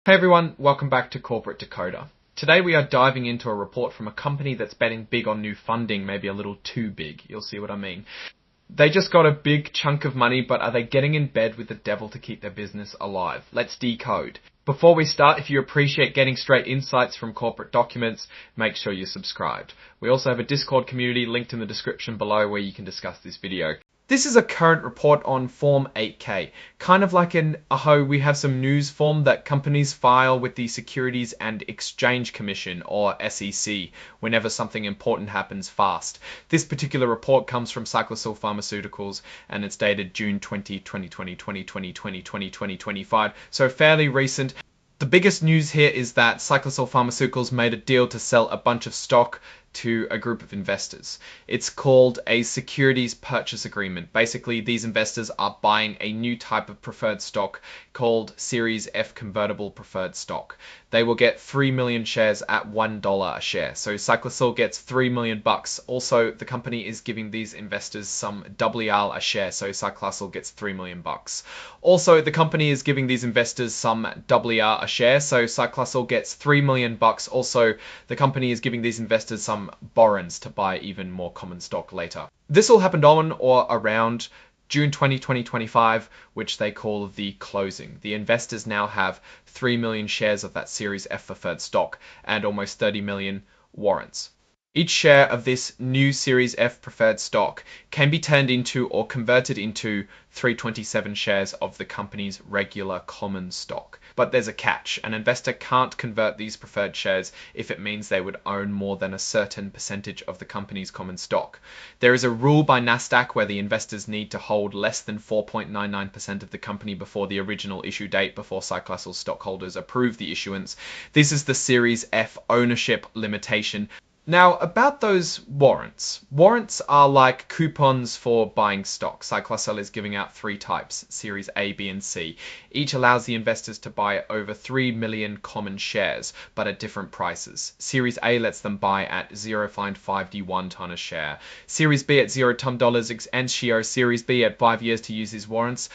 Hey everyone, welcome back to Corporate Decoder. Today we are diving into a report from a company that's betting big on new funding, maybe a little too big. You'll see what I mean. They just got a big chunk of money, but are they getting in bed with the devil to keep their business alive? Let's decode. Before we start, if you appreciate getting straight insights from corporate documents, make sure you're subscribed. We also have a Discord community linked in the description below where you can discuss this video. This is a current report on Form 8K, kind of like in AHO we have some news form that companies file with the Securities and Exchange Commission, or SEC, whenever something important happens fast. This particular report comes from Cyclacel Pharmaceuticals and it's dated June 20, 2020, 2020, 2020, 2025, so fairly recent. The biggest news here is that Cyclacel Pharmaceuticals made a deal to sell a bunch of stock to a group of investors. It's called a securities purchase agreement. Basically, these investors are buying a new type of preferred stock called Series F convertible preferred stock. They will get 3 million shares at $1 a share. So Cyclacel gets $3 million bucks. Also, the company is giving these investors some WR a share. So Cyclacel gets 3 million bucks. Also, the company is giving these investors some WR a share. So Cyclacel gets 3 million bucks. Also, the company is giving these investors some borrowings to buy even more common stock later. This all happened on or around June 20, 2025, which they call the closing. The investors now have 3 million shares of that Series F preferred stock and almost 30 million warrants. Each share of this new Series F preferred stock can be turned into or converted into 327 shares of the company's regular common stock. But there's a catch. An investor can't convert these preferred shares if it means they would own more than a certain percentage of the company's common stock. There is a rule by Nasdaq where the investors need to hold less than 4.99% of the company before the original issue date before Cyclacel stockholders approve the issuance. This is the Series F ownership limitation. Now, about those warrants. Warrants are like coupons for buying stock. Cyclacel is giving out 3 types, Series A, B, and C. Each allows the investors to buy over 3 million common shares, but at different prices. Series A lets them buy at 0.51 ton a share. Series B at $0 and Shio Series B at 5 years to use these warrants.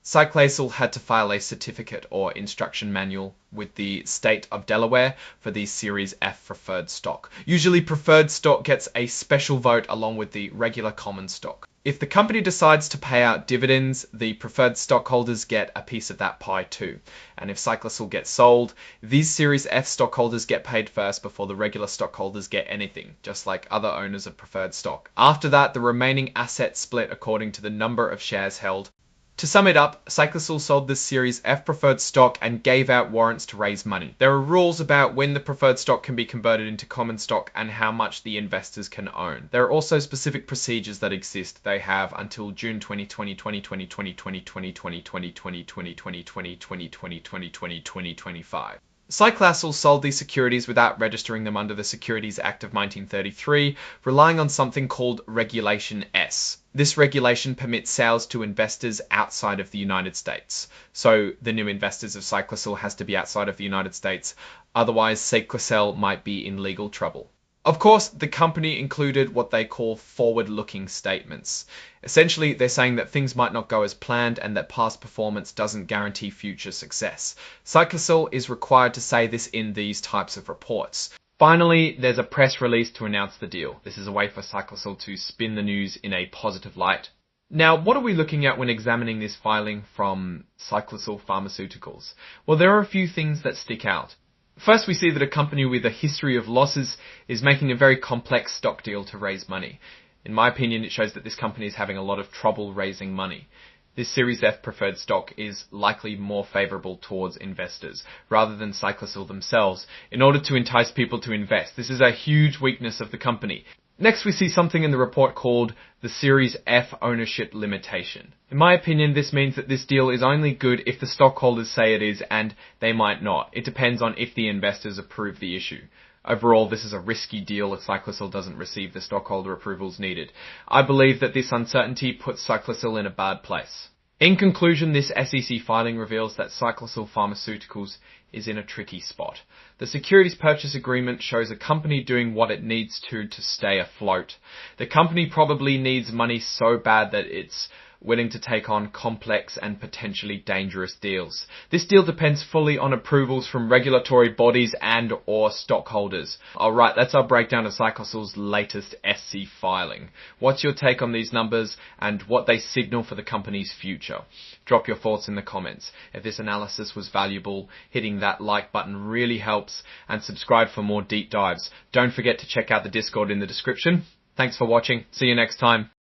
Cyclacel had to file a certificate or instruction manual with the state of Delaware for the Series F preferred stock. Usually preferred stock gets a special vote along with the regular common stock. If the company decides to pay out dividends, the preferred stockholders get a piece of that pie too. And if Cyclacel gets sold, these Series F stockholders get paid first before the regular stockholders get anything, just like other owners of preferred stock. After that, the remaining assets split according to the number of shares held. To sum it up, Cyclacel sold this Series F preferred stock and gave out warrants to raise money. There are rules about when the preferred stock can be converted into common stock and how much the investors can own. There are also specific procedures that exist. They have until June 2020, 2020, 2020, 2020, 2020, 2020, 2020, 2020, 2025. Cyclacel sold these securities without registering them under the Securities Act of 1933, relying on something called Regulation S. This regulation permits sales to investors outside of the United States. So the new investors of Cyclacel has to be outside of the United States, otherwise Cyclacel might be in legal trouble. Of course, the company included what they call forward-looking statements. Essentially, they're saying that things might not go as planned and that past performance doesn't guarantee future success. Cyclacel is required to say this in these types of reports. Finally, there's a press release to announce the deal. This is a way for Cyclacel to spin the news in a positive light. Now, what are we looking at when examining this filing from Cyclacel Pharmaceuticals? Well, there are a few things that stick out. First, we see that a company with a history of losses is making a very complex stock deal to raise money. In my opinion, it shows that this company is having a lot of trouble raising money. This Series F preferred stock is likely more favorable towards investors, rather than Cyclacel themselves, in order to entice people to invest. This is a huge weakness of the company. Next, we see something in the report called the Series F ownership limitation. In my opinion, this means that this deal is only good if the stockholders say it is, and they might not. It depends on if the investors approve the issue. Overall, this is a risky deal if Cyclacel doesn't receive the stockholder approvals needed. I believe that this uncertainty puts Cyclacel in a bad place. In conclusion, this SEC filing reveals that Cyclacel Pharmaceuticals is in a tricky spot. The securities purchase agreement shows a company doing what it needs to stay afloat. The company probably needs money so bad that it's willing to take on complex and potentially dangerous deals. This deal depends fully on approvals from regulatory bodies and or stockholders. Alright, that's our breakdown of Cyclacel's latest SC filing. What's your take on these numbers and what they signal for the company's future? Drop your thoughts in the comments. If this analysis was valuable, hitting that like button really helps, and subscribe for more deep dives. Don't forget to check out the Discord in the description. Thanks for watching. See you next time.